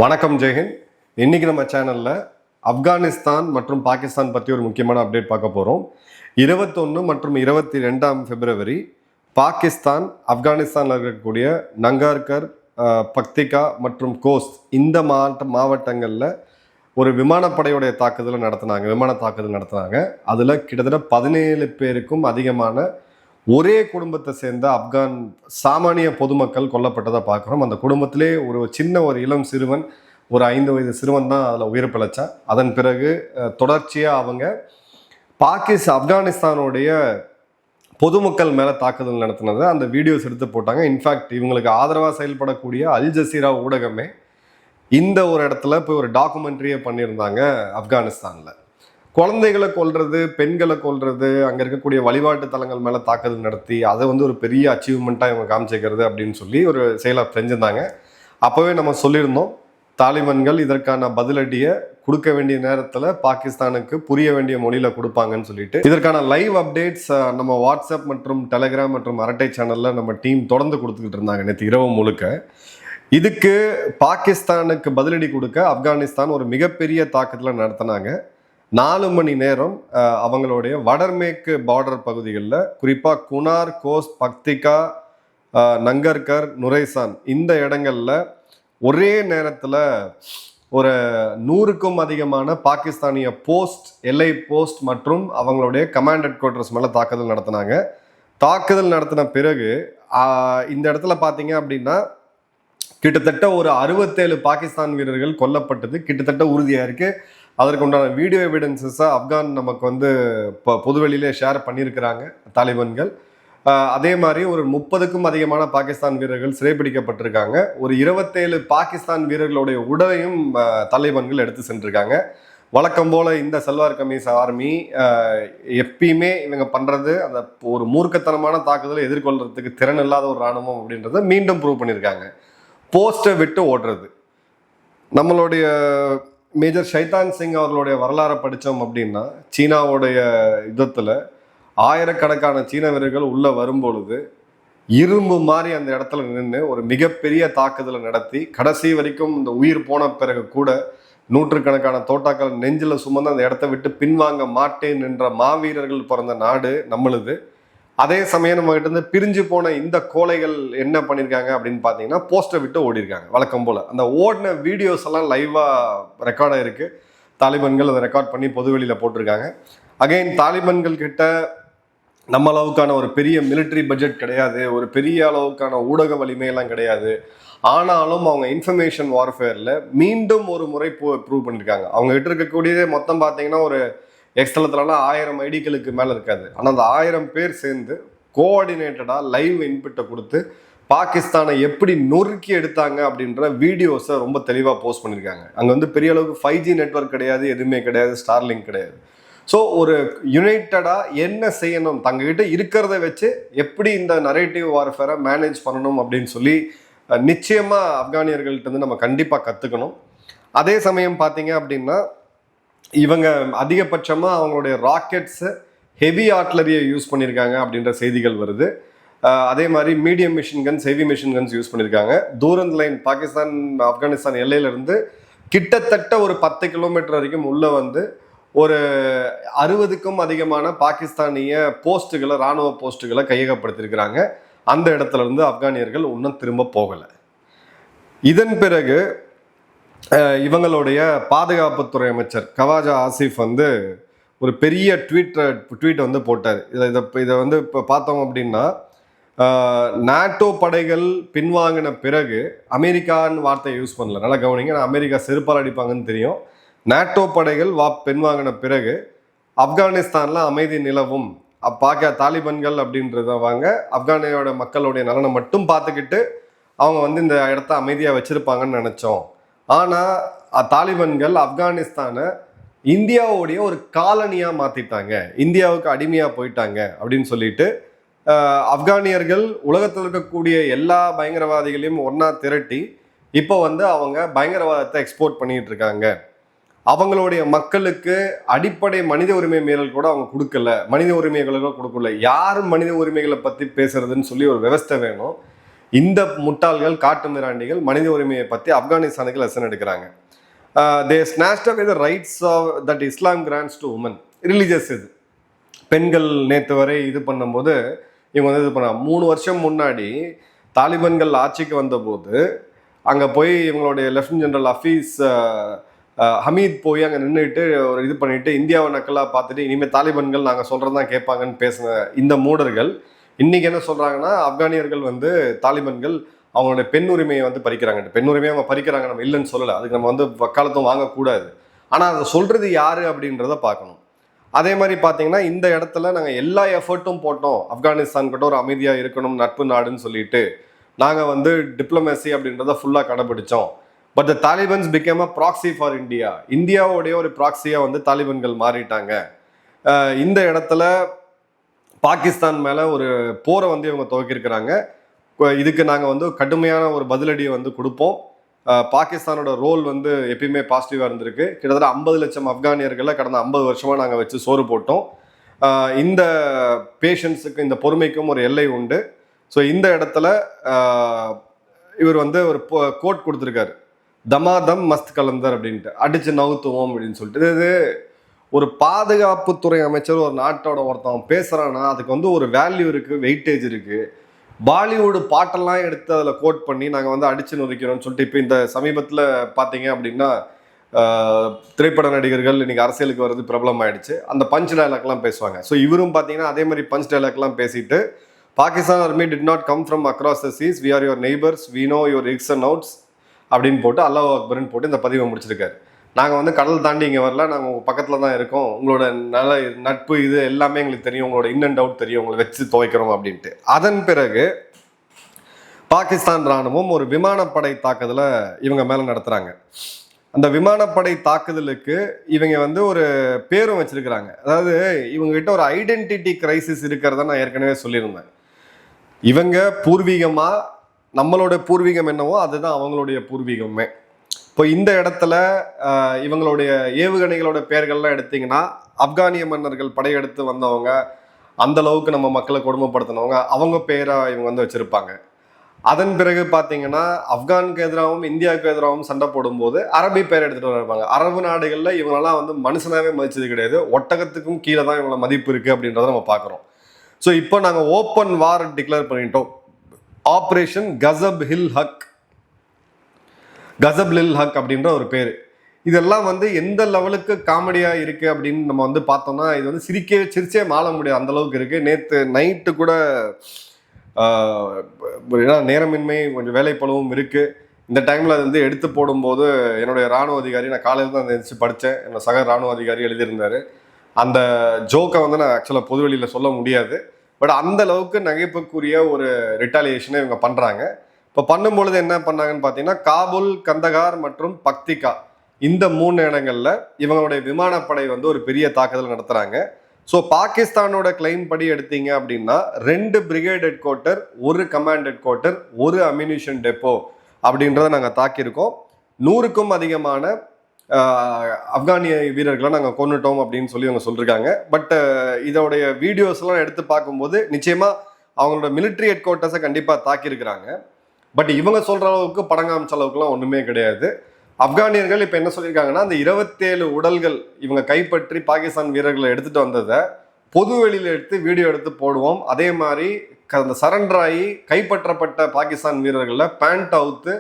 வணக்கம் ஜெயஹிந்த். இன்னைக்கு நம்ம சேனல்ல ஆப்கானிஸ்தான் மற்றும் பாகிஸ்தான் பற்றி ஒரு முக்கியமான அப்டேட் பார்க்க போகிறோம். 21 மற்றும் 22 பிப்ரவரி பாகிஸ்தான் ஆப்கானிஸ்தானில் இருக்கக்கூடிய நங்கார்கர், பக்திகா மற்றும் கோஸ்ட் இந்த மாவட்டங்களில் ஒரு விமானப்படையுடைய விமான தாக்குதல் நடத்தினாங்க. அதில் கிட்டத்தட்ட 17 பேருக்கும் அதிகமான ஒரே குடும்பத்தை சேர்ந்த ஆப்கான் சாமானிய பொதுமக்கள் கொல்லப்பட்டதை பார்க்குறோம். அந்த குடும்பத்திலே ஒரு இளம் சிறுவன், ஒரு 5 வயது சிறுவன் தான் அதில் உயிர் பிழைச்சா. அதன் பிறகு தொடர்ச்சியாக அவங்க ஆப்கானிஸ்தானுடைய பொதுமக்கள் மேலே தாக்குதல் நடத்தினதை அந்த வீடியோஸ் எடுத்து போட்டாங்க. இன்ஃபேக்ட் இவங்களுக்கு ஆதரவாக செயல்படக்கூடிய அல் ஜசீரா ஊடகமே இந்த ஒரு இடத்துல போய் ஒரு டாக்குமெண்ட்ரியே பண்ணியிருந்தாங்க. ஆப்கானிஸ்தானில் குழந்தைகளை கொல்றது, பெண்களை கொல்றது, அங்கே இருக்கக்கூடிய வழிபாட்டு தலங்கள் மேலே தாக்குதல் நடத்தி அதை ஒரு பெரிய அச்சீவ்மெண்ட்டாக இவங்க காமிச்சிக்கிறது அப்படின்னு சொல்லி ஒரு செயலை செஞ்சிருந்தாங்க. அப்போவே நம்ம சொல்லியிருந்தோம், தாலிபான்கள் இதற்கான பதிலடியை கொடுக்க வேண்டிய நேரத்தில் பாகிஸ்தானுக்கு புரிய வேண்டிய மொழியில் கொடுப்பாங்கன்னு சொல்லிட்டு இதற்கான லைவ் அப்டேட்ஸ் நம்ம வாட்ஸ்அப் மற்றும் டெலிகிராம் மற்றும் அரட்டை சேனலில் நம்ம டீம் தொடர்ந்து கொடுத்துக்கிட்டு இருந்தாங்க நேற்று இரவு முழுக்க. இதுக்கு பாகிஸ்தானுக்கு பதிலடி கொடுக்க ஆப்கானிஸ்தான் ஒரு மிகப்பெரிய தாக்குதலை நடத்தினாங்க. 4 மணி நேரம் அவங்களுடைய வடமேற்கு பார்டர் பகுதிகளில், குறிப்பாக குனார், கோஸ்ட், பக்திகா, நங்கர்கர், நுரைசான் இந்த இடங்களில் ஒரே நேரத்தில் ஒரு 100க்கும் அதிகமான பாகிஸ்தானிய எல்ஐ போஸ்ட் மற்றும் அவங்களுடைய கமாண்ட் ஹெட் குவார்ட்டர்ஸ் மேலே தாக்குதல் நடத்தினாங்க. தாக்குதல் நடத்தின பிறகு இந்த இடத்துல பார்த்தீங்க அப்படின்னா கிட்டத்தட்ட ஒரு 67 பாகிஸ்தான் வீரர்கள் கொல்லப்பட்டது கிட்டத்தட்ட உறுதியாக இருக்குது. அதற்கு உண்டான வீடியோ எவிடன்சஸை ஆப்கான் நமக்கு இப்போ பொதுவெளியிலே ஷேர் பண்ணியிருக்கிறாங்க தாலிபான்கள். அதே மாதிரி ஒரு 30க்கும் அதிகமான பாகிஸ்தான் வீரர்கள் சிறைப்பிடிக்கப்பட்டிருக்காங்க. ஒரு 27 பாகிஸ்தான் வீரர்களுடைய உடலையும் தாலிபான்கள் எடுத்து சென்றிருக்காங்க. வழக்கம் போல இந்த சல்வார் கமீஸ் ஆர்மி எப்பயுமே இவங்க பண்ணுறது அந்த ஒரு மூர்க்கத்தனமான தாக்குதலை எதிர்கொள்றதுக்கு திறன் இல்லாத ஒரு இராணுவம் அப்படின்றத மீண்டும் ப்ரூவ் பண்ணியிருக்காங்க. போஸ்ட்டை விட்டு ஓடுறது. நம்மளுடைய மேஜர் ஷைதான் சிங் அவர்களுடைய வரலாறை படித்தோம் அப்படின்னா, சீனாவுடைய யுத்தத்தில் ஆயிரக்கணக்கான சீன வீரர்கள் உள்ளே வரும்பொழுது இரும்பு மாதிரி அந்த இடத்துல நின்று ஒரு மிகப்பெரிய தாக்குதலை நடத்தி கடைசி வரைக்கும் இந்த உயிர் போன பிறகு கூட நூற்றுக்கணக்கான தோட்டாக்கள் நெஞ்சில் சுமந்து அந்த இடத்த விட்டு பின்வாங்க மாட்டேன் என்ற மாவீரர்கள் பிறந்த நாடு நம்மளுது. அதே சமயம் நம்ம கிட்ட பிரிஞ்சு போன இந்த கோழைகள் என்ன பண்ணியிருக்காங்க அப்படின்னு பார்த்தீங்கன்னா, போஸ்ட்டை விட்டு ஓடிருக்காங்க. வழக்கம் போல் அந்த ஓடின வீடியோஸ் எல்லாம் லைவாக ரெக்கார்டாக இருக்குது. தாலிபான்கள் அதை ரெக்கார்ட் பண்ணி பொதுவெளியில் போட்டிருக்காங்க. அகைன் தாலிபான்கள் கிட்ட நம்ம அளவுக்கான ஒரு பெரிய மிலிட்ரி பட்ஜெட் கிடையாது, ஒரு பெரிய அளவுக்கான ஊடக வலிமையெல்லாம் கிடையாது. ஆனாலும் அவங்க இன்ஃபர்மேஷன் வார்ஃபேரில் மீண்டும் ஒரு முறை ப்ரூவ் பண்ணியிருக்காங்க. அவங்க கிட்ட இருக்கக்கூடியதே மொத்தம் பார்த்தீங்கன்னா ஒரு எக்ஸ்தலத்துலலாம் 1000 ஐடிகளுக்கு மேலே இருக்காது. ஆனால் அந்த 1000 பேர் சேர்ந்து கோஆர்டினேட்டடாக லைவ் இன்புட்டை கொடுத்து பாகிஸ்தானை எப்படி நொறுக்கி எடுத்தாங்க அப்படின்ற வீடியோஸை ரொம்ப தெளிவாக போஸ்ட் பண்ணியிருக்காங்க. அங்கே பெரிய அளவுக்கு 5G நெட்வொர்க் கிடையாது, எதுவுமே கிடையாது, ஸ்டார்லிங்க் கிடையாது. ஸோ ஒரு யுனைட்டடாக என்ன செய்யணும், தங்ககிட்ட இருக்கிறத வச்சு எப்படி இந்த நரேட்டிவ் வார்ஃபேரை மேனேஜ் பண்ணணும் அப்படின்னு சொல்லி நிச்சயமாக ஆப்கானியர்கள்ட்ட நம்ம கண்டிப்பாக கற்றுக்கணும். அதே சமயம் பார்த்தீங்க அப்படின்னா இவங்க அதிகபட்சமாக அவங்களுடைய ராக்கெட்ஸு, ஹெவி ஆர்ட்லரியை யூஸ் பண்ணியிருக்காங்க அப்படின்ற செய்திகள் வருது. அதே மாதிரி medium machine guns, heavy machine guns use பண்ணியிருக்காங்க. தூரந்த் லைன் பாகிஸ்தான் ஆப்கானிஸ்தான் எல்லையிலேருந்து கிட்டத்தட்ட ஒரு 10 கிலோமீட்டர் வரைக்கும் உள்ளே ஒரு 60க்கும் அதிகமான பாகிஸ்தானிய போஸ்ட்டுகளை, இராணுவ போஸ்ட்டுகளை கையகப்படுத்தியிருக்கிறாங்க. அந்த இடத்துல இருந்து ஆப்கானியர்கள் இன்னும் திரும்ப போகலை. இதன் பிறகு இவங்களுடைய பாதுகாப்புத்துறை அமைச்சர் கவாஜா ஆசிஃப் ஒரு பெரிய ட்வீட் போட்டார். இதை இப்போ பார்த்தோம் அப்படின்னா, நாட்டோ படைகள் பின்வாங்கின பிறகு அமெரிக்கான்னு வார்த்தையை யூஸ் பண்ணல, நல்லா கவனிங்க. நான் அமெரிக்கா செருப்பால் அடிப்பாங்கன்னு தெரியும். நாட்டோ படைகள் பின்வாங்கின பிறகு ஆப்கானிஸ்தானில் அமைதி நிலவும், தாலிபான்கள் அப்படின்றதவங்க ஆப்கானியோட மக்களுடைய நலனை மட்டும் பார்த்துக்கிட்டு அவங்க இந்த இடத்த அமைதியாக வச்சிருப்பாங்கன்னு நினச்சோம். ஆனால் தாலிபான்கள் ஆப்கானிஸ்தானை இந்தியாவுடைய ஒரு காலனியாக மாற்றிட்டாங்க, இந்தியாவுக்கு அடிமையாக போயிட்டாங்க அப்படின்னு சொல்லிட்டு ஆப்கானியர்கள் உலகத்தில் இருக்கக்கூடிய எல்லா பயங்கரவாதிகளையும் ஒன்றா திரட்டி இப்போ அவங்க பயங்கரவாதத்தை எக்ஸ்போர்ட் பண்ணிட்டு இருக்காங்க. அவங்களுடைய மக்களுக்கு அடிப்படை மனித உரிமை மீறல் கூட அவங்க கொடுக்கல, மனித உரிமைகளும் கொடுக்கல. யார் மனித உரிமைகளை பற்றி பேசுறதுன்னு சொல்லி ஒரு விவஸ்தை வேணும். இந்த முட்டாள்கள் காட்டு மிராண்டிகள் மனித உரிமையை பற்றி ஆப்கானிஸ்தானுக்கு லெசன் எடுக்கிறாங்க. They snatched away the rights that Islam grants to women. Religious இது. பெண்கள் நேற்று வரை இது பண்ணும்போது இவங்க வந்து இது பண்ண 3 வருஷம் முன்னாடி தாலிபான்கள் ஆட்சிக்கு வந்தபோது அங்கே போய் இவங்களுடைய லெஃப்டினன்ட் ஜெனரல் ஹமீத் போய் அங்கே நின்றுட்டு ஒரு இது பண்ணிட்டு இந்தியாவை நக்கலாக பார்த்துட்டு இனிமேல் தாலிபான்கள் நாங்கள் சொல்கிறதான் கேட்பாங்கன்னு பேசின இந்த மூடர்கள் இன்னைக்கு என்ன சொல்கிறாங்கன்னா ஆப்கானியர்கள் வந்து தாலிபான்கள் அவங்களுடைய பெண் உரிமையை வந்து பறிக்கிறாங்க. பெண் உரிமையை அவங்க பறிக்கிறாங்க, நம்ம இல்லைன்னு சொல்லலை, அதுக்கு நம்ம வந்து வக்காலத்தும் வாங்கக்கூடாது. ஆனால் அதை சொல்கிறது யார் அப்படின்றத பார்க்கணும். அதே மாதிரி பார்த்தீங்கன்னா இந்த இடத்துல நாங்கள் எல்லா எஃபர்ட்டும் போட்டோம், ஆப்கானிஸ்தான் கிட்ட ஒரு அமைதியாக இருக்கணும், நட்பு நாடுன்னு சொல்லிட்டு நாங்கள் வந்து டிப்ளமேசி அப்படின்றத ஃபுல்லாக கடைபிடிச்சோம். But the Talibans became a proxy for India. இந்தியாவுடைய ஒரு ப்ராக்சியாக வந்து தாலிபன்கள் மாறிட்டாங்க. இந்த இடத்துல பாகிஸ்தான் மேலே ஒரு போரை வந்து இவங்க துவக்கியிருக்கிறாங்க. இதுக்கு நாங்கள் வந்து கடுமையான ஒரு பதிலடியை வந்து கொடுப்போம். பாகிஸ்தானோட ரோல் வந்து எப்பயுமே பாசிட்டிவாக இருந்திருக்கு. கிட்டத்தட்ட 50 லட்சம் ஆப்கானியர்களை கடந்த 50 வருஷமாக நாங்கள் வச்சு சோறு போட்டோம். இந்த பேஷன்ஸுக்கு, இந்த பொறுமைக்கும் ஒரு எல்லை உண்டு. ஸோ இந்த இடத்துல இவர் வந்து ஒரு கோட் கொடுத்துருக்காரு, தமாதம் மஸ்த் கலந்தர் அப்படின்ட்டு, அடிச்சு நவுத்துவோம் அப்படின்னு சொல்லிட்டு. இது ஒரு பாதுகாப்புத்துறை அமைச்சர் ஒரு நாட்டோட ஒருத்தவன் பேசுகிறான்னா அதுக்கு வந்து ஒரு வேல்யூ இருக்குது, வெயிட்டேஜ் இருக்குது. பாலிவுட் பாட்டெல்லாம் எடுத்து அதில் கோட் பண்ணி நாங்கள் வந்து அடிச்சு நொறிக்கிறோம்னு சொல்லிட்டு இப்போ இந்த சமீபத்தில் பார்த்தீங்க அப்படின்னா திரைப்பட நடிகர்கள் இன்னைக்கு அரசியலுக்கு வர்றது பிரபலம் ஆயிடுச்சு. அந்த பஞ்ச் டைலாக்லாம் பேசுவாங்க. ஸோ இவரும் பார்த்தீங்கன்னா அதே மாதிரி பஞ்ச் டைலாக்லாம் பேசிட்டு Pakistan army did not come from across the seas, we are your neighbours, we know your ins and outs அப்படின்னு போட்டு அல்லாஹ் அக்பர்னு போட்டு இந்த பதிவை முடிச்சிருக்காரு. நாங்கள் வந்து கடல் தாண்டி இங்கே வரல, நாங்கள் உங்கள் பக்கத்தில் தான் இருக்கோம், உங்களோட நல்ல நட்பு இது எல்லாமே எங்களுக்கு தெரியும், உங்களோட இன் அண்ட் அவுட் தெரியும், உங்களை வச்சு துவைக்கிறோம் அப்படின்ட்டு. அதன் பிறகு பாகிஸ்தான் இராணுவம் ஒரு விமானப்படை தாக்குதலை இவங்க மேலே நடத்துகிறாங்க. அந்த விமானப்படை தாக்குதலுக்கு இவங்க வந்து ஒரு பேரும் வச்சிருக்கிறாங்க. அதாவது இவங்ககிட்ட ஒரு ஐடென்டிட்டி கிரைசிஸ் இருக்கிறத நான் ஏற்கனவே சொல்லியிருந்தேன். இவங்க பூர்வீகமாக நம்மளோட பூர்வீகம் என்னவோ அதுதான் அவங்களுடைய பூர்வீகமே. இப்போ இந்த இடத்துல இவங்களுடைய ஏவுகணைகளோட பெயர்கள்லாம் எடுத்தீங்கன்னா ஆப்கானிய மன்னர்கள் படையெடுத்து வந்தவங்க, அந்த அளவுக்கு நம்ம மக்களை கொடுமைப்படுத்தினவங்க, அவங்க பேரை இவங்க வந்து வச்சிருப்பாங்க. அதன் பிறகு பார்த்தீங்கன்னா ஆப்கானுக்கு எதிராகவும் இந்தியாவுக்கு எதிராகவும் சண்டை போடும்போது அரபி பேர் எடுத்துகிட்டு வந்திருப்பாங்க. அரபு நாடுகளில் இவங்களெல்லாம் வந்து மனுஷனாகவே மதிச்சது கிடையாது, ஒட்டகத்துக்கும் கீழே தான் இவங்கள மதிப்பு இருக்குது அப்படின்றத நம்ம பார்க்குறோம். ஸோ இப்போ நாங்கள் ஓப்பன் வார் டிக்ளேர் பண்ணிட்டோம். ஆப்ரேஷன் கசப் லில் ஹக் அப்படின்ற ஒரு பேர். இதெல்லாம் வந்து எந்த லெவலுக்கு காமெடியாக இருக்குது அப்படின்னு நம்ம வந்து பார்த்தோம்னா இது வந்து சிரிச்சே மாள முடியாது, அந்த அளவுக்கு இருக்குது. நேற்று நைட்டு கூட ஏன்னா நேரமின்மை கொஞ்சம் வேலைப்பளவும் இருக்குது. இந்த டைமில் அது வந்து எடுத்து போடும்போது என்னுடைய இராணுவ அதிகாரி, நான் காலையில் தான் நினச்சி படித்தேன், என்னோட சக இராணுவ அதிகாரி எழுதியிருந்தார். அந்த ஜோக்கை வந்து நான் ஆக்சுவலாக பொதுவெளியில் சொல்ல முடியாது. பட் அந்த அளவுக்கு நகைப்புக்குரிய ஒரு ரிட்டாலியேஷனை இவங்க பண்ணுறாங்க. இப்போ பண்ணும்பொழுது என்ன பண்ணாங்கன்னு பார்த்தீங்கன்னா காபூல், கந்தகார் மற்றும் பக்திகா இந்த 3 இடங்களில் இவங்களுடைய விமானப்படை வந்து ஒரு பெரிய தாக்குதல் நடத்துகிறாங்க. ஸோ பாகிஸ்தானோட கிளைம் படி எடுத்தீங்க அப்படின்னா 2 brigade head quarter, 1 command head quarter, 1 ammunition depot அப்படின்றத நாங்கள் தாக்கியிருக்கோம். 100க்கும் அதிகமான ஆப்கானிய வீரர்களை நாங்கள் கொண்டுட்டோம் அப்படின்னு சொல்லி அவங்க சொல்லியிருக்காங்க. பட் இதோடைய வீடியோஸ்லாம் எடுத்து பார்க்கும்போது நிச்சயமாக அவங்களோட மிலிட்ரி ஹெட் குவார்ட்டர்ஸை கண்டிப்பாக தாக்கியிருக்கிறாங்க. பட் இவங்க சொல்கிற அளவுக்கு படம் காமிச்ச அளவுக்குலாம் ஒன்றுமே கிடையாது. ஆப்கானியர்கள் இப்போ என்ன சொல்லியிருக்காங்கன்னா அந்த 27 உடல்கள் இவங்க கைப்பற்றி பாகிஸ்தான் வீரர்களை எடுத்துகிட்டு வந்ததை பொது வெளியில் எடுத்து வீடியோ எடுத்து போடுவோம். அதே மாதிரி அந்த சரண்டர் ஆகி கைப்பற்றப்பட்ட பாகிஸ்தான் வீரர்களில் பேண்ட் அவுத்து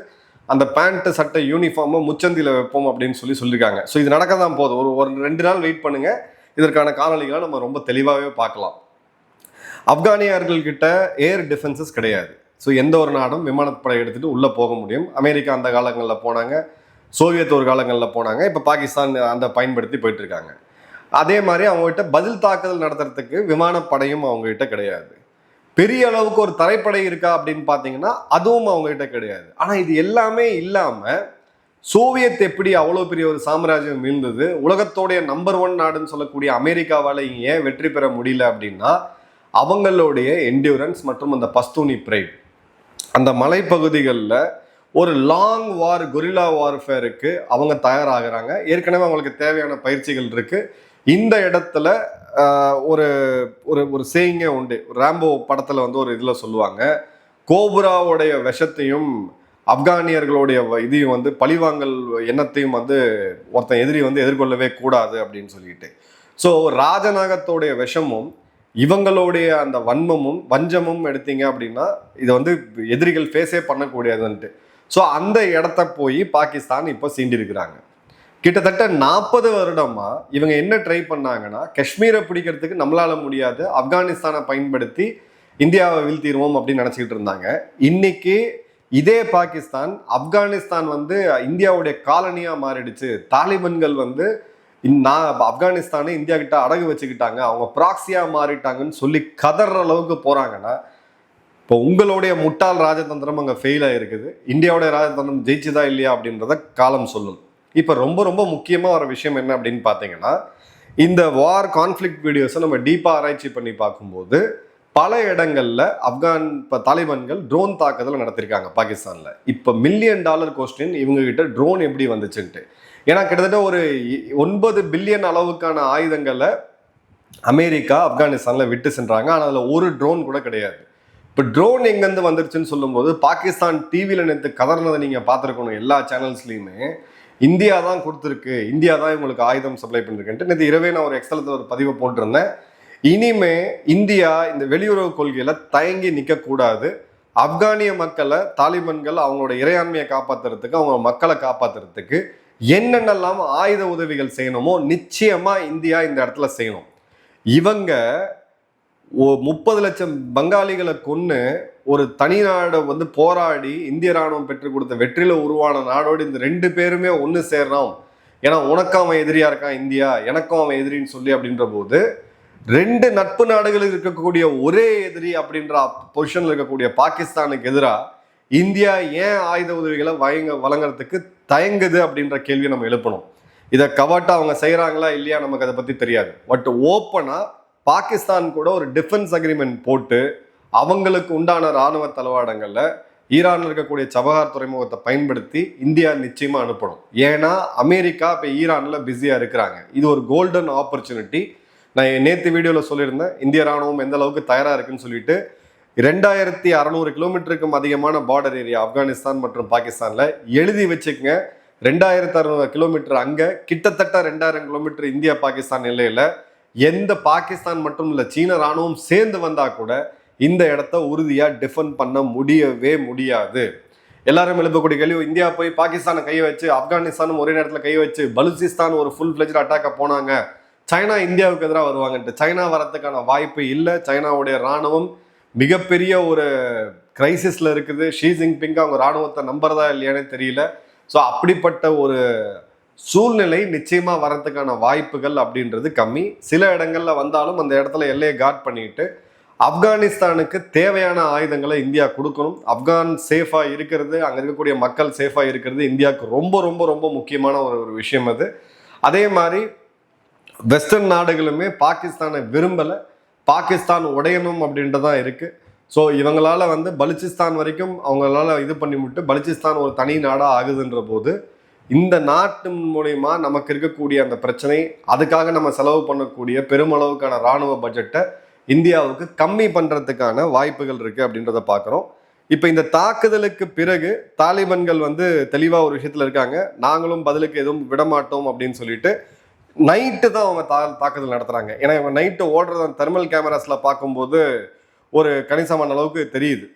அந்த பேண்ட்டு சட்டை யூனிஃபார்மை முச்சந்தியில் வைப்போம் அப்படின்னு சொல்லியிருக்காங்க. ஸோ இது நடக்க தான் போதும். ஒரு 2 நாள் வெயிட் பண்ணுங்கள், இதற்கான காணொலிகளை நம்ம ரொம்ப தெளிவாகவே பார்க்கலாம். ஆப்கானியர்கள்கிட்ட ஏர் டிஃபென்சஸ் கிடையாது. ஸோ எந்த ஒரு நாடும் விமானப்படை எடுத்துகிட்டு உள்ளே போக முடியும். அமெரிக்கா அந்த காலங்களில் போனாங்க, சோவியத் ஒரு காலங்களில் போனாங்க, இப்போ பாகிஸ்தான் அந்த பயன்படுத்தி போயிட்டுருக்காங்க. அதே மாதிரி அவங்ககிட்ட பதில் தாக்குதல் நடத்துறதுக்கு விமானப்படையும் அவங்ககிட்ட கிடையாது. பெரிய அளவுக்கு ஒரு தரைப்படை இருக்கா அப்படின்னு பார்த்தீங்கன்னா அதுவும் அவங்ககிட்ட கிடையாது. ஆனால் இது எல்லாமே இல்லாமல் சோவியத் எப்படி அவ்வளோ பெரிய ஒரு சாம்ராஜ்யம் வீழ்ந்தது, உலகத்தோடைய நம்பர் 1 நாடுன்னு சொல்லக்கூடிய அமெரிக்காவால் ஏன் வெற்றி பெற முடியல அப்படின்னா அவங்களுடைய என்டியூரன்ஸ் மற்றும் அந்த பஸ்தூனி பிரைட். அந்த மலைப்பகுதிகளில் ஒரு லாங் வார், கொரில்லா வார்ஃபேருக்கு அவங்க தயாராகிறாங்க. ஏற்கனவே அவங்களுக்கு தேவையான பயிற்சிகள் இருக்குது. இந்த இடத்துல ஒரு ஒரு ஒரு சேயிங்கே உண்டு. ராம்போ படத்தில் வந்து ஒரு இதில் சொல்லுவாங்க, கோபுராவுடைய விஷத்தையும் ஆப்கானியர்களுடைய இதையும் வந்து பழிவாங்கல் எண்ணத்தையும் வந்து ஒருத்தன் எதிரி வந்து எதிர்கொள்ளவே கூடாது அப்படின்னு சொல்லிட்டு. ஸோ ராஜநாகத்தோடைய விஷமும் இவங்களுடைய அந்த வன்மமும் வஞ்சமும் எடுத்தீங்க அப்படின்னா இதை வந்து எதிரிகள் ஃபேஸே பண்ணக்கூடியதுன்ட்டு. ஸோ அந்த இடத்த போய் பாகிஸ்தான் இப்போ சீண்டிருக்கிறாங்க. கிட்டத்தட்ட 40 வருடமா இவங்க என்ன ட்ரை பண்ணாங்கன்னா, காஷ்மீரை பிடிக்கிறதுக்கு நம்மளால முடியாது, ஆப்கானிஸ்தானை பயன்படுத்தி இந்தியாவை வீழ்த்திடுவோம் அப்படின்னு நினச்சிக்கிட்டு இருந்தாங்க. இன்னைக்கு இதே பாகிஸ்தான் ஆப்கானிஸ்தான் வந்து இந்தியாவுடைய காலனியா மாறிடுச்சு, தாலிபன்கள் வந்து ஆப்கானிஸ்தானை இந்தியா கிட்ட அடகு வச்சுக்கிட்டாங்க, அவங்க ப்ராக்சியா மாறிட்டாங்கன்னு சொல்லி கதற அளவுக்கு போறாங்கன்னா, இப்போ உங்களுடைய முட்டாள் ராஜதந்திரம் அங்கே ஃபெயில் ஆகிருக்குது, இந்தியாவுடைய ராஜதந்திரம் ஜெயிச்சுதா இல்லையா அப்படின்றத காலம் சொல்லும். இப்போ ரொம்ப ரொம்ப முக்கியமாக வர விஷயம் என்ன அப்படின்னு பார்த்தீங்கன்னா, இந்த வார் கான்ஃப்ளிக்ட் வீடியோஸை நம்ம டீப்பாக ஆராய்ச்சி பண்ணி பார்க்கும்போது பல இடங்கள்ல இப்போ தாலிபான்கள் ட்ரோன் தாக்குதல் நடத்திருக்காங்க பாகிஸ்தான்ல. இப்போ $1 மில்லியன் கொஸ்டின் இவங்க கிட்ட ட்ரோன் எப்படி வந்துச்சுன்ட்டு. ஏன்னா கிட்டத்தட்ட ஒரு 9 பில்லியன் அளவுக்கான ஆயுதங்களை அமெரிக்கா ஆப்கானிஸ்தான்ல விட்டு சென்றாங்க. ஆனால் அதில் ஒரு ட்ரோன் கூட கிடையாது. இப்போ ட்ரோன் எங்கேருந்து வந்துருச்சுன்னு சொல்லும்போது பாகிஸ்தான் டிவியில் நேற்று கதறினதை நீங்கள் பார்த்துருக்கணும். எல்லா சேனல்ஸ்லையுமே இந்தியா தான் கொடுத்துருக்கு, இந்தியா தான் இவங்களுக்கு ஆயுதம் சப்ளை பண்ணிருக்குன்ட்டு. நேற்று இரவே நான் ஒரு எக்ஸலத்தில் ஒரு பதிவை போட்டிருந்தேன். இனிமே இந்தியா இந்த வெளியுறவு கொள்கையில தயங்கி நிற்கக்கூடாது. ஆப்கானிய மக்களை தாலிபான்கள் அவங்களோட இறையாண்மையை காப்பாற்றுறதுக்கு, அவங்க மக்களை காப்பாற்றுறதுக்கு என்னென்னலாம் ஆயுத உதவிகள் செய்யணுமோ நிச்சயமா இந்தியா இந்த இடத்துல செய்யணும். இவங்க 30 லட்சம் பங்காளிகளை கொன்று ஒரு தனி நாடை வந்து போராடி இந்திய ராணுவம் பெற்றுக் கொடுத்த வெற்றியில உருவான நாடோடு இந்த 2 பேருமே ஒன்று சேர்றோம். ஏன்னா உனக்கும் அவன் எதிரியா இருக்கான் இந்தியா, எனக்கும் அவன் எதிரின்னு சொல்லி அப்படின்ற போது 2 நட்பு நாடுகளில் இருக்கக்கூடிய ஒரே எதிரி அப்படின்ற பொசிஷன்ல இருக்கக்கூடிய பாகிஸ்தானுக்கு எதிராக இந்தியா ஏன் ஆயுத உதவிகளை வழங்குறதுக்கு தயங்குது அப்படின்ற கேள்வியை நம்ம எழுப்பணும். இதை கவர்ட்டா அவங்க செய்யறாங்களா இல்லையா நமக்கு அதை பத்தி தெரியாது. பட் ஓப்பனா பாகிஸ்தான் கூட ஒரு டிஃபென்ஸ் அக்ரிமெண்ட் போட்டு அவங்களுக்கு உண்டான இராணுவ தளவாடங்கள்ல ஈரான்ல இருக்கக்கூடிய சபஹார் துறைமுகத்தை பயன்படுத்தி இந்தியா நிச்சயமா அனுப்பணும். ஏன்னா அமெரிக்கா இப்போ ஈரான்ல பிஸியா இருக்கிறாங்க. இது ஒரு கோல்டன் ஆப்பர்ச்சுனிட்டி. நான் நேற்று வீடியோவில் சொல்லியிருந்தேன் இந்திய ராணுவம் எந்த அளவுக்கு தயாராக இருக்குன்னு சொல்லிட்டு. 2600 கிலோமீட்டருக்கும் அதிகமான பார்டர் ஏரியா ஆப்கானிஸ்தான் மற்றும் பாகிஸ்தானில் எழுதி வச்சுக்கங்க. 2600 கிலோமீட்டர் அங்கே, கிட்டத்தட்ட 2000 கிலோமீட்டர் இந்தியா பாகிஸ்தான் எல்லையில். எந்த பாகிஸ்தான் மட்டும் இல்லை, சீன ராணுவம் சேர்ந்து வந்தால் கூட இந்த இடத்த உறுதியாக டிஃபெண்ட் பண்ண முடியவே முடியாது. எல்லாரும் எழுப்பக்கூடிய கேள்வி, இந்தியா போய் பாகிஸ்தானை கை வச்சு ஆப்கானிஸ்தானும் ஒரே நேரத்தில் கை வச்சு பலுச்சிஸ்தான் ஒரு ஃபுல் ஃபிளெஜ்ட் அட்டாக்க போனாங்க, சைனா இந்தியாவுக்கு எதிராக வருவாங்கன்ட்டு. சைனா வரத்துக்கான வாய்ப்பு இல்லை. சைனாவுடைய ராணுவம் மிகப்பெரிய ஒரு கிரைசிஸ்ல இருக்குது. ஷி ஜின்பிங் அவங்க ராணுவத்தை நம்புறதா இல்லையானே தெரியல. ஸோ அப்படிப்பட்ட ஒரு சூழ்நிலை நிச்சயமா வரத்துக்கான வாய்ப்புகள் அப்படின்றது கம்மி. சில இடங்கள்ல வந்தாலும் அந்த இடத்துல எல்லையை காட் பண்ணிட்டு ஆப்கானிஸ்தானுக்கு தேவையான ஆயுதங்களை இந்தியா கொடுக்கணும். ஆப்கான் சேஃபா இருக்கிறது, அங்க இருக்கக்கூடிய மக்கள் சேஃபா இருக்கிறது இந்தியாவுக்கு ரொம்ப ரொம்ப ரொம்ப முக்கியமான ஒரு விஷயம் அது. அதே மாதிரி வெஸ்டர்ன் நாடுகளுமே பாகிஸ்தானை விரும்பலை, பாகிஸ்தான் உடையணும் அப்படின்றதான் இருக்கு. ஸோ இவங்களால வந்து பலுச்சிஸ்தான் வரைக்கும் அவங்களால இது பண்ணி விட்டு பலுச்சிஸ்தான் ஒரு தனி நாடாக ஆகுதுன்ற போது இந்த நாட்டு மூலயமா நமக்கு இருக்கக்கூடிய அந்த பிரச்சனை, அதுக்காக நம்ம செலவு பண்ணக்கூடிய பெருமளவுக்கான இராணுவ பட்ஜெட்டை இந்தியாவுக்கு கம்மி பண்ணுறதுக்கான வாய்ப்புகள் இருக்குது அப்படின்றத பார்க்குறோம். இப்போ இந்த தாக்குதலுக்கு பிறகு தாலிபான்கள் வந்து தெளிவாக ஒரு விஷயத்தில் இருக்காங்க, நாங்களும் பதிலுக்கு எதுவும் விடமாட்டோம் அப்படின்னு சொல்லிட்டு நைட்டு தான் அவங்க தாக்குதல் நடத்துகிறாங்க. ஏன்னா இவங்க நைட்டு ஓடுறத தெர்மல் கேமராஸில் பார்க்கும்போது ஒரு கணிசமான அளவுக்கு தெரியுது.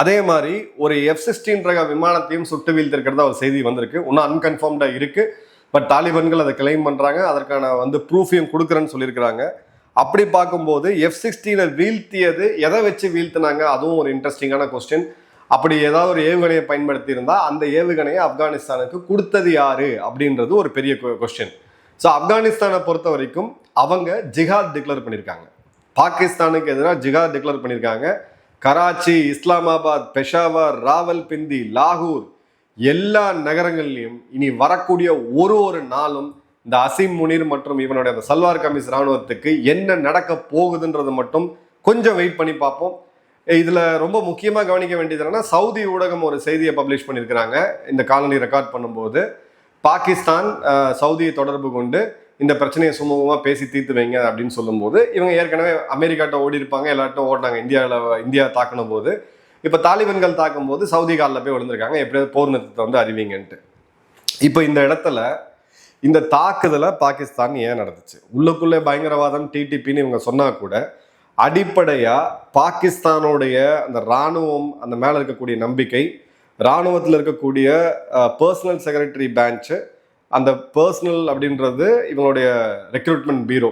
அதே மாதிரி ஒரு F-16 ரக விமானத்தையும் சுட்டு வீழ்த்திருக்கிறதா ஒரு செய்தி வந்திருக்கு. இன்னும் அன்கன்ஃபார்ம்டாக இருக்குது. பட் தாலிபான்கள் அதை கிளைம் பண்ணுறாங்க, அதற்கான வந்து ப்ரூஃபையும் கொடுக்குறேன்னு சொல்லியிருக்கிறாங்க. அப்படி பார்க்கும்போது F-16 வீழ்த்தியது எதை வச்சு வீழ்த்தினாங்க, அதுவும் ஒரு இன்ட்ரெஸ்டிங்கான கொஸ்டின். அப்படி ஏதாவது ஒரு ஏவுகணையை பயன்படுத்தி இருந்தால் அந்த ஏவுகணையை ஆப்கானிஸ்தானுக்கு கொடுத்தது யாரு அப்படின்றது ஒரு பெரிய கொஸ்டின். ஸோ ஆப்கானிஸ்தானை பொறுத்த வரைக்கும் அவங்க ஜிஹாத் டிக்ளேர் பண்ணியிருக்காங்க, பாகிஸ்தானுக்கு எதிராக ஜிஹாத் டிக்ளேர் பண்ணியிருக்காங்க. கராச்சி, இஸ்லாமாபாத், பெஷாவர், ராவல்பிண்டி, லாகூர் எல்லா நகரங்கள்லையும் இனி வரக்கூடிய ஒரு நாளும் இந்த அசீம் முனீர் மற்றும் இவனுடைய அந்த சல்வார் கமீஸ் ராணுவத்துக்கு என்ன நடக்க போகுதுன்றது மட்டும் கொஞ்சம் வெயிட் பண்ணி பார்ப்போம். இதுல ரொம்ப முக்கியமா கவனிக்க வேண்டியது என்னன்னா, சவுதி ஊடகம் ஒரு செய்தியை பப்ளிஷ் பண்ணியிருக்கிறாங்க. இந்த காணொலி ரெக்கார்ட் பண்ணும்போது பாகிஸ்தான் சவுதியை தொடர்பு கொண்டு இந்த பிரச்சனையை சுமூகமாக பேசி தீர்த்து வைங்க அப்படின்னு சொல்லும்போது, இவங்க ஏற்கனவே அமெரிக்காட்ட ஓடி இருப்பாங்க, எல்லார்ட்டும் ஓடினாங்க. இந்தியா தாக்கின போது இப்போ தாலிபன்கள் தாக்கும் போது சவுதி காலில் போய் விழுந்திருக்காங்க, எப்படியாவது போர் நிறுத்தத்தை வந்து அறிவிங்கன்ட்டு. இப்போ இந்த இடத்துல இந்த தாக்குதலை பாகிஸ்தான் ஏன் நடந்துச்சு? உள்ளுக்குள்ளே பயங்கரவாதம் டிடிபின்னு இவங்க சொன்னா கூட அடிப்படையா பாகிஸ்தானுடைய அந்த இராணுவம், அந்த மேல இருக்கக்கூடிய நம்பிக்கை, இராணுவத்தில் இருக்கக்கூடிய பர்சனல் செக்ரட்டரி பேட்சு, அந்த பர்சனல் அப்படின்றது இவங்களுடைய ரெக்ரூட்மெண்ட் பீரோ,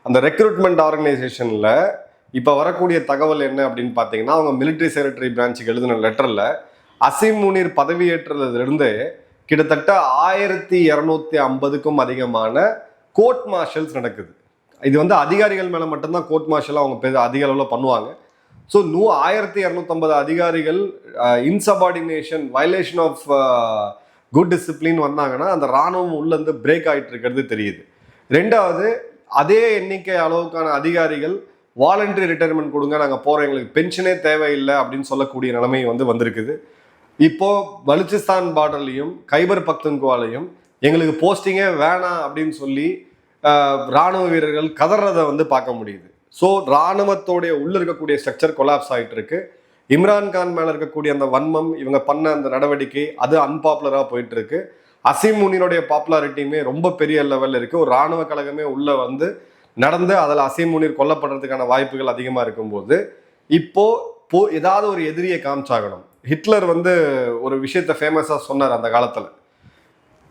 அந்த ரெக்ரூட்மெண்ட் ஆர்கனைசேஷன்ல இப்போ வரக்கூடிய தகவல் என்ன அப்படின்னு பார்த்தீங்கன்னா, அவங்க மிலிட்ரி செக்ரட்டரி பிரான்ச்சுக்கு எழுதின லெட்டர்ல அசீம் முனீர் பதவியேற்றதிலிருந்து கிட்டத்தட்ட 1250க்கும் அதிகமான கோர்ட் மார்ஷல்ஸ் நடக்குது. இது வந்து அதிகாரிகள் மேலே மட்டும்தான் கோர்ட் மார்ஷல் அவங்க அதிக அளவில் பண்ணுவாங்க. ஸோ 1250 அதிகாரிகள் இன்சபார்டினேஷன், வயலேஷன் ஆஃப் குட் டிசிப்ளின் வந்தாங்கன்னா அந்த இராணுவம் உள்ளேருந்து பிரேக் ஆகிட்டு இருக்கிறது தெரியுது. ரெண்டாவது, அதே எண்ணிக்கை அளவுக்கான அதிகாரிகள் வாலண்டரி ரிட்டையர்மெண்ட் கொடுங்க, நாங்கள் போகிறோம், எங்களுக்கு பென்ஷனே தேவையில்லை அப்படின்னு சொல்லக்கூடிய நிலைமை வந்திருக்குது. இப்போ பலுச்சிஸ்தான் பார்டர்லையும் கைபர் பக்துன்குவாலையும் எங்களுக்கு போஸ்டிங்கே வேணாம் அப்படின்னு சொல்லி இராணுவ வீரர்கள் கதறதை பார்க்க முடியுது. ஸோ இராணுவத்தோடைய உள்ள இருக்கக்கூடிய ஸ்ட்ரக்சர் கொலாப்ஸ் ஆகிட்டு இருக்கு. இம்ரான்கான் மேல இருக்கக்கூடிய அந்த வன்மம், இவங்க பண்ண அந்த நடவடிக்கை, அது அன்பாப்புலரா போயிட்டு இருக்கு. அசீம் முனீருடைய பாப்புலாரிட்டியுமே ரொம்ப பெரிய லெவல்ல இருக்கு. ஒரு இராணுவ கழகமே உள்ள நடந்து அதில் அசீம் முனீர் கொல்லப்படுறதுக்கான வாய்ப்புகள் அதிகமாக இருக்கும்போது இப்போ ஏதாவது ஒரு எதிரியை காமிச்சாகணும். ஹிட்லர் ஒரு விஷயத்த ஃபேமஸாக சொன்னார் அந்த காலத்தில்,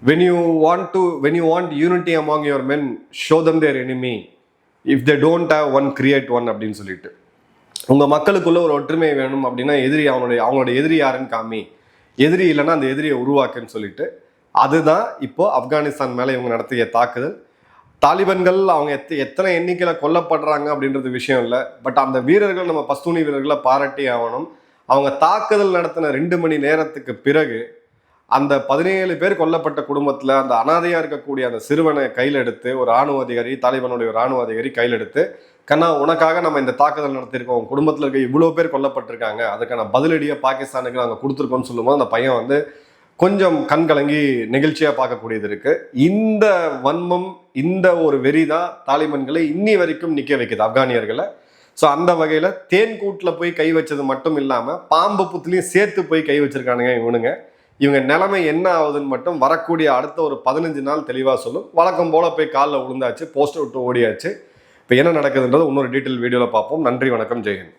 when you want unity among your men, show them their enemy. If they don't have one, create one அப்படின்னு சொல்லிட்டு. உங்கள் மக்களுக்குள்ள ஒரு ஒற்றுமை வேணும் அப்படின்னா அவங்களோட எதிரி யாருன்னு காமி, எதிரி இல்லைன்னா அந்த எதிரியை உருவாக்குன்னு சொல்லிட்டு, அதுதான் இப்போ ஆப்கானிஸ்தான் மேலே இவங்க நடத்திய தாக்குதல். தாலிபன்கள் அவங்க எத்தனை எண்ணிக்கையில் கொல்லப்படுறாங்க அப்படின்றது விஷயம் இல்லை. பட் அந்த வீரர்கள், நம்ம பஸ்தூனி வீரர்களை பாராட்டி ஆகணும். அவங்க தாக்குதல் நடத்தின 2 மணி நேரத்துக்கு பிறகு அந்த 17 பேர் கொல்லப்பட்ட குடும்பத்தில் அந்த அனாதையாக இருக்கக்கூடிய அந்த சிறுவனை கையில் எடுத்து ஒரு இராணுவ அதிகாரி, தாலிபானுடைய இராணுவ அதிகாரி கையில் எடுத்து, கண்ணா உனக்காக நம்ம இந்த தாக்குதல் நடத்தியிருக்கோம், உங்க குடும்பத்தில் இருக்க இவ்வளோ பேர் கொல்லப்பட்டிருக்காங்க, அதுக்கான பதிலடியாக பாகிஸ்தானுக்கு நாங்கள் கொடுத்துருக்கோம்னு சொல்லும்போது அந்த பையன் கொஞ்சம் கண் கலங்கி நெகிழ்ச்சியாக பார்க்கக்கூடியது இருக்கு. இந்த வன்மம், இந்த ஒரு வெறி தான் தாலிபன்களை இன்னி வரைக்கும் நிற்க வைக்குது ஆப்கானியர்களை. ஸோ அந்த வகையில் தேன் கூட்டில் போய் கை வச்சது மட்டும் இல்லாமல் பாம்பு புத்துலையும் சேர்த்து போய் கை வச்சிருக்கானுங்க இவனுங்க. இவங்க நிலைமை என்ன ஆகுதுன்னு மட்டும் வரக்கூடிய அடுத்த ஒரு 15 நாள் தெளிவாக சொல்லும். வழக்கம் போல போய் காலில் விழுந்தாச்சு, போஸ்டர் விட்டு ஓடியாச்சு. இப்போ என்ன நடக்குதுன்றது இன்னொரு டீட்டெயில் வீடியோவில் பார்ப்போம். நன்றி, வணக்கம், ஜெய்ஹிந்த்.